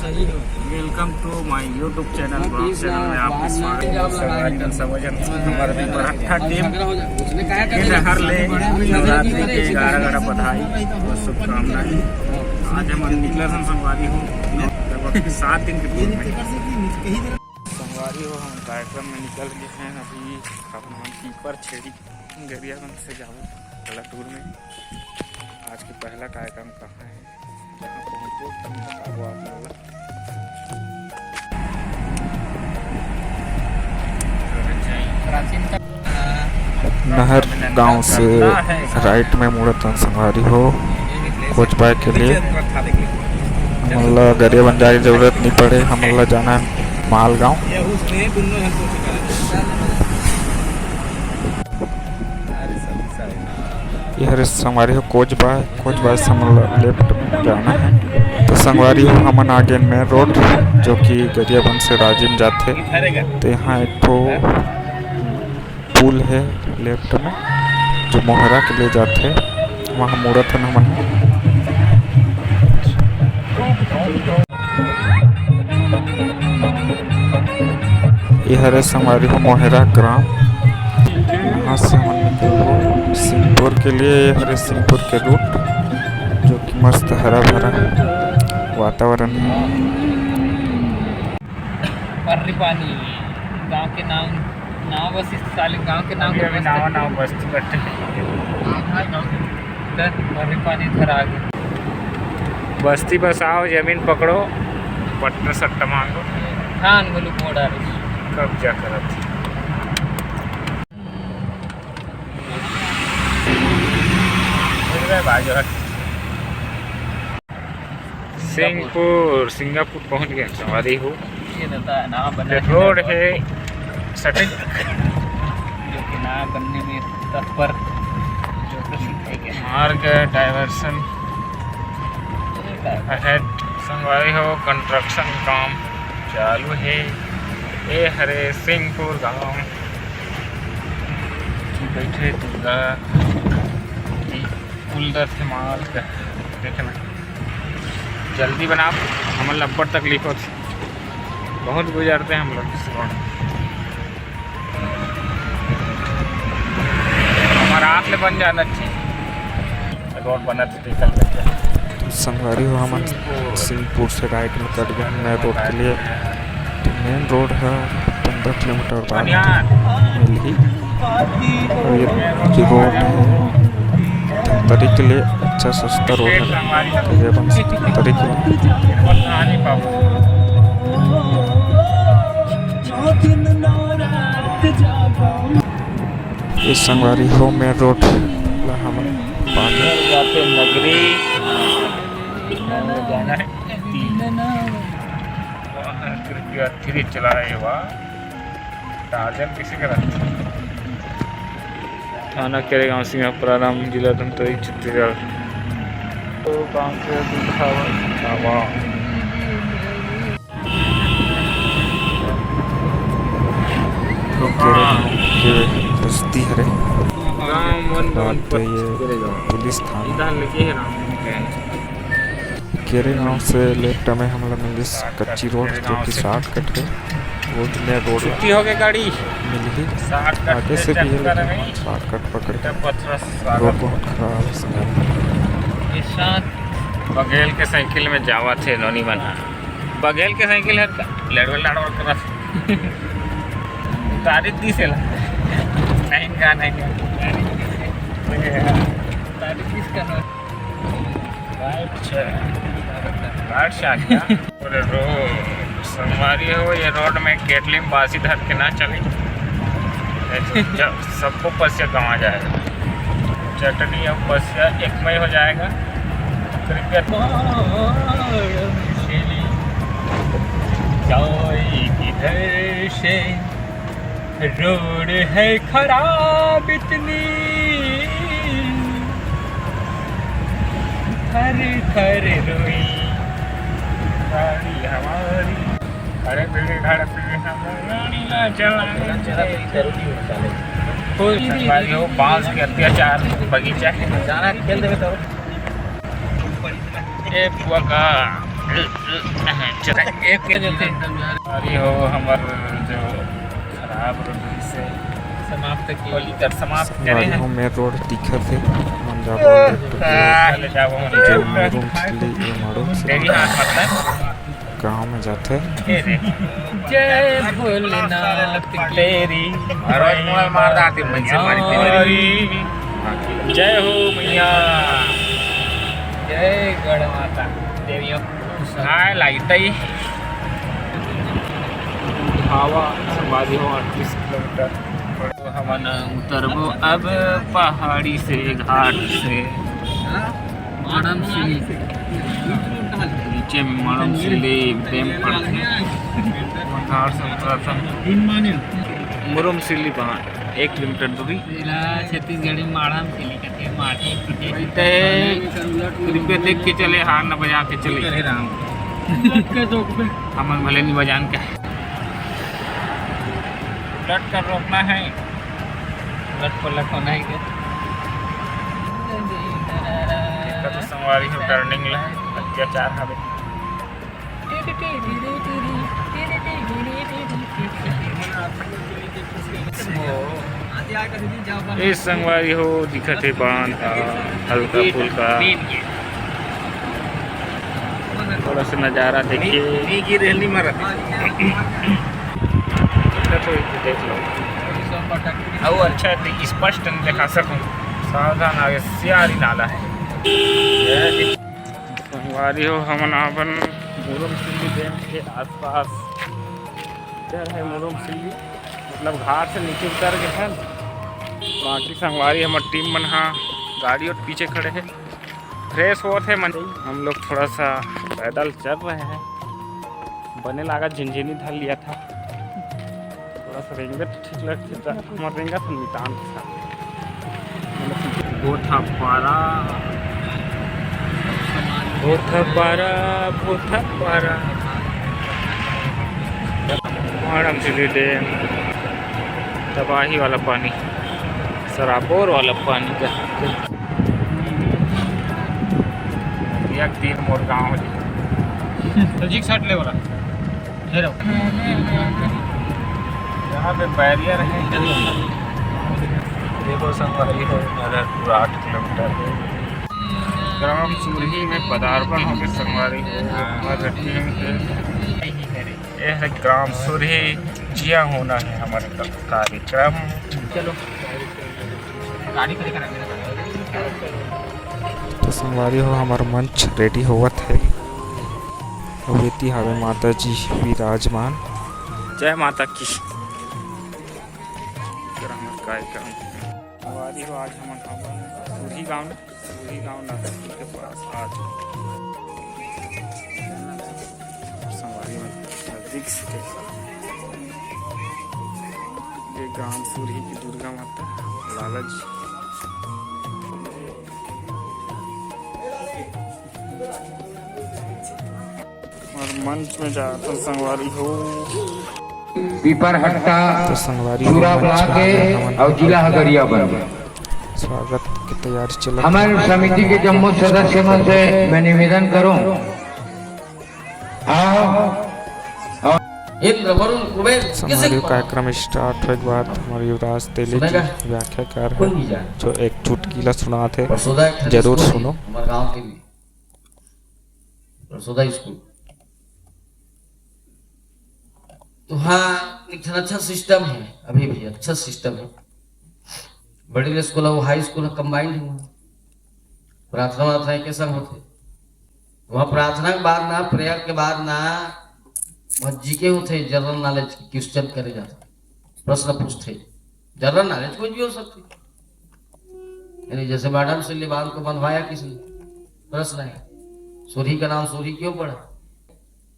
Welcome to my YouTube channel blog channel में आपका स्वागत है। समझन हमारे मराठा टीम के हर ले नवरात्रि के 11 बधाई और शुभकामनाएं। आज हम निकले संगवारी हो लगभग 7 दिन के टूर में संगवारी हो हम कार्यक्रम में निकल गए हैं। अभी अपना कीपर छेड़ी गरियागंज से जाओ पहला टूर में। आज के पहला कार्यक्रम कहाँ है, जहाँ पहुँचो तब बताओ आप। नहर गांव से राइट में मुड़त संगवारी हो कोचबाय के लिए। हमला गरियागंज जाने की जरूरत नहीं पड़े, हमला जाना है मालगांव। यह संगवारी हो कोचबाय से हमला लेफ्ट में जाना है। तो संगवारी हो हमन आगे मेन रोड जो कि गरियागंज से राजिम जाते, तो यहाँ एक तो पुल है लेफ्ट में जो मोहरा के लिए जाते, वहाँ मुड़त है हमन। यह हरे संगवारी हो मोहरा ग्राम। यहाँ से हम निकल सिंहपुर के लिए। हरे सिंहपुर के रूट जो कि मस्त हरा भरा वातावरण है। पर्री पानी गांव के नाम बस इस साले गांव के नाम नाव बस्ती बैठे पर्री पानी इधर आ गए। बस्ती बस आओ, जमीन पकड़ो, पट्टा सट्टा मांगो, खान गोलू मोड़ा कब्जा करत सिंगापुर पहुंच गए संगवारी हो। रोड है सटक जो कि ना बनने में तत्पर मार्ग डाइवर्सन अहेड। संगवारी हो कंस्ट्रक्शन काम चालू है। ये हरे सिंहपुर गांव बैठे दुर्गा पुलदर थे माल का देखना। जल्दी बना, हम लब्बड़ तकलीफ होती, बहुत गुजरते हैं हम लोग इस रोड। हमारा आँख ले बन जाना चाहिए, रोड बना तो निकल सकते। संगवारी हो हम सिंहपुर से राइट में कट गए नए रोड के लिए। तो मेन रोड है 15 किलोमीटर बाद मिली। और ये रोड है तरी के लिए अच्छा सस्ता रोड है तरी के लिए। ये संगवारी हो मेन रोड हम जाते नगरी जाना है। कृपया धीरे चलाए वाह। टार्जन किसी का थाना केरेगांव सिंगापुर राम जिला धमतरी छत्तीसगढ़। तो काम से बस्ती हरे पुलिस थाना केरेगांव से लेफ्ट में हम लोग मिली कच्ची रोड जो कि शॉर्टकट है। रोड में रोड छुट्टी हो गई गाड़ी मिली आगे से भी है, शॉर्टकट पकड़ के रोड बहुत खराब है। बघेल के साइकिल में जावा थे नोनी बना। बघेल के साइकिल है लड़वल कर तारीख दी से नहीं का नहीं तारीख किसका राइट से आ गया। संगवारी हो ये रोड में केटली में बासी धर के ना चले, जब सबको पसिया कमा जाएगा। चटनी अब पसिया एक में हो जाएगा। कृपया किधर से रोड है खराब इतनी, थर थर रोई गाड़ी हमारी। खड़े पीढ़ी हमारी संगवारी हो बांस के अत्याचार बगीचा जाना खेल देवे तो ए पुआ का एक जो थे अरे हो हमार जो खराब रोड से समाप्त की होली कर समाप्त करे हैं संगवारी में रोड दिखत है मंजा बोल चले जाओ हम जो रूम छिली ये मारो तेरी हाथ मतलब गांव में जाते जय भोलेनाथ की तेरी रोज मोबाइल मार दाती मंजिल मारी तेरी जय हो मैया जय गढ़ माता देवियों हाय लाइटई हवा संवादी हो 38 किलोमीटर तो हम उतरबो अब पहाड़ी से घाट से मानम सिंह नीचे में मालूम सिल्ली डैम पड़ते घाट से उतरा था मुरुम सिल्ली वहाँ 1 किलोमीटर दूरी जिला छत्तीसगढ़ी माड़म सिली कहते माटी कृपया देख के चले हार न बजा के चले हमन भले नहीं बजान के उलट कर रोकना है लट पलट होना है क्या तो संवारी हो टर्निंग ला अत्याचार हवे इस संगवारी हो दिखत है बांध हल्का फुल्का थोड़ा सा नज़ारा देखिए तो देख लो और अच्छा स्पष्ट नहीं दिखा सकूँ सावधान आगे सियारी नाला है संगवारी हो हमन अपन मुरुम सिल्ली डैम के आसपास इधर है मुरुम सिल्ली मतलब घाट से नीचे उतर गए हैं बाकी संगवारी हमारी टीम मन हाँ गाड़ी और पीछे खड़े हैं फ्रेश हुआ थे मन हम लोग थोड़ा सा पैदल चल रहे हैं बने लागा झिनझिनी धर लिया था थोड़ा सा रेंगे तो ठीक लगता था हमारा रेंगा था नितान था बोथा पारा माड़म सिल्ली डैम तबाही वाला पानी सराबोर वाला पानी का एक 3 मोर गाँव जी साइड ले वाला यहाँ पे बैरियर है देखो संगवारी हो नजरपुर 8 किलोमीटर ग्राम सूरही में पदार्पण हो गए संगवारी हमारे टीम के यह है ग्राम सूरही जिया होना है हमारे कार्यक्रम चलो गाड़ी खड़ी करा तो संगवारी हो हमार मंच रेडी होवत है अवेती हवे माता जी विराजमान जय माता की कार्यक्रम संगवारी हो आज हम सूरही गाँव नजरपुर के पास आज संगवारी में नजदीक से ये ग्राम सूरही की दुर्गा माता लाला जी और मंच में जाता संगवारी हो पीपर हट्टा तो संगवारी चूरा बना के और जिला हगरिया बन गया। स्वागत की तैयारी चल हमारे समिति के जम्मू सदस्य मन से मैं निवेदन करूं इंद्र वरुण कुबेर संगवारी कार्यक्रम स्टार्ट होने के बाद हमारे युवराज तेली जी व्याख्याकार है जो एक चुटकीला सुनाते जरूर सुनो हमारे गांव के लिए रसोदा स्कूल तो हाँ एक अच्छा सिस्टम है अभी भी अच्छा सिस्टम है बड़ी स्कूल और हाई स्कूल कंबाइंड हुआ प्रार्थना वार्थना के संग होते वहाँ प्रार्थना के बाद ना प्रेयर के बाद ना जी के होते जनरल नॉलेज क्वेश्चन करे जाते प्रश्न पूछते जनरल नॉलेज कोई भी हो सकती यानी जैसे मैडम से लिबान को बनवाया किसने प्रश्न है सूरी का नाम सूरी क्यों पड़ा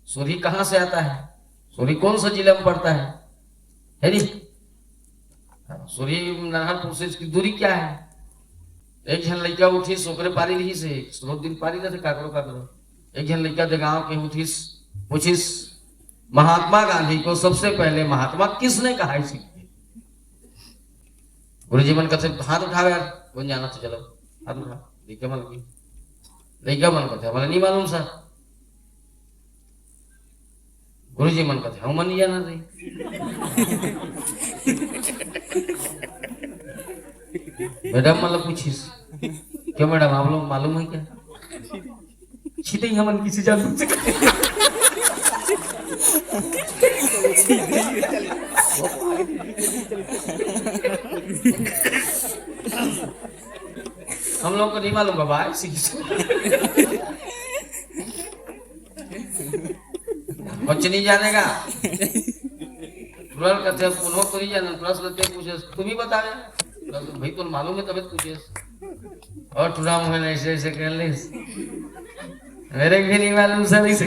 सूरी कहाँ से आता है सूरी कौन सा जिले में पड़ता है नी सूरी नारायणपुर से इसकी दूरी क्या है एक जन लड़का उठी सोकरे पारी रही से 2 दिन पारी रहते काकरो एक जन लड़का दे गाँव के उठीस पूछिस महात्मा गांधी को सबसे पहले महात्मा किसने कहा इसी गुरु जी मन कहते हाथ उठावे यार कौन जाना तो चलो हाथ उठा लड़का मन कहते हमारा नहीं मालूम सर गुरुजी मन कहते हम मन जाना रही। मैडम मतलब पूछिस क्यों मैडम आप लोग मालूम है क्या छीटे ही हमन किसी जान से हम लोग को नहीं मालूम बाबा कुछ नहीं जानेगा। कहते हैं पुनः तो नहीं जाना प्रश्न लेते पूछे तुम ही बता रहे भाई तुम मालूम है तभी पूछे और टूरा मोहन ऐसे ऐसे कर ले मेरे भी नहीं मालूम सर इसे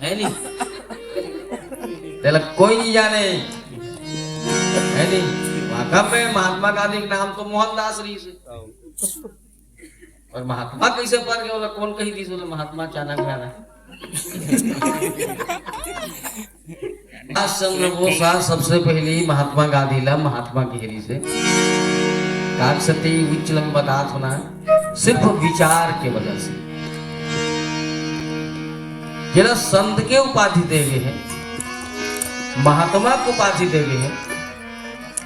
है नहीं तेरा कोई नहीं जाने है नहीं वाकई में महात्मा गांधी का नाम तो मोहनदास रही से और महात्मा कैसे पढ़ गया बोला कौन कही थी बोले महात्मा अचानक गाना चंद्र बोस सबसे पहले महात्मा गांधी ला महात्मा गिरी से काकसती विचलन बतात होना सिर्फ विचार के वजह से जरा संत के उपाधि दे गए हैं महात्मा को उपाधि दे गए हैं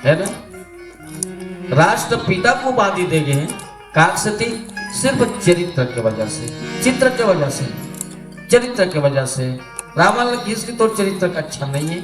है ना राष्ट्रपिता को उपाधि दे गए हैं काकसती सिर्फ चरित्र के वजह से चित्र के वजह से चरित्र के वजह से रावण की तो चरित्र का अच्छा नहीं है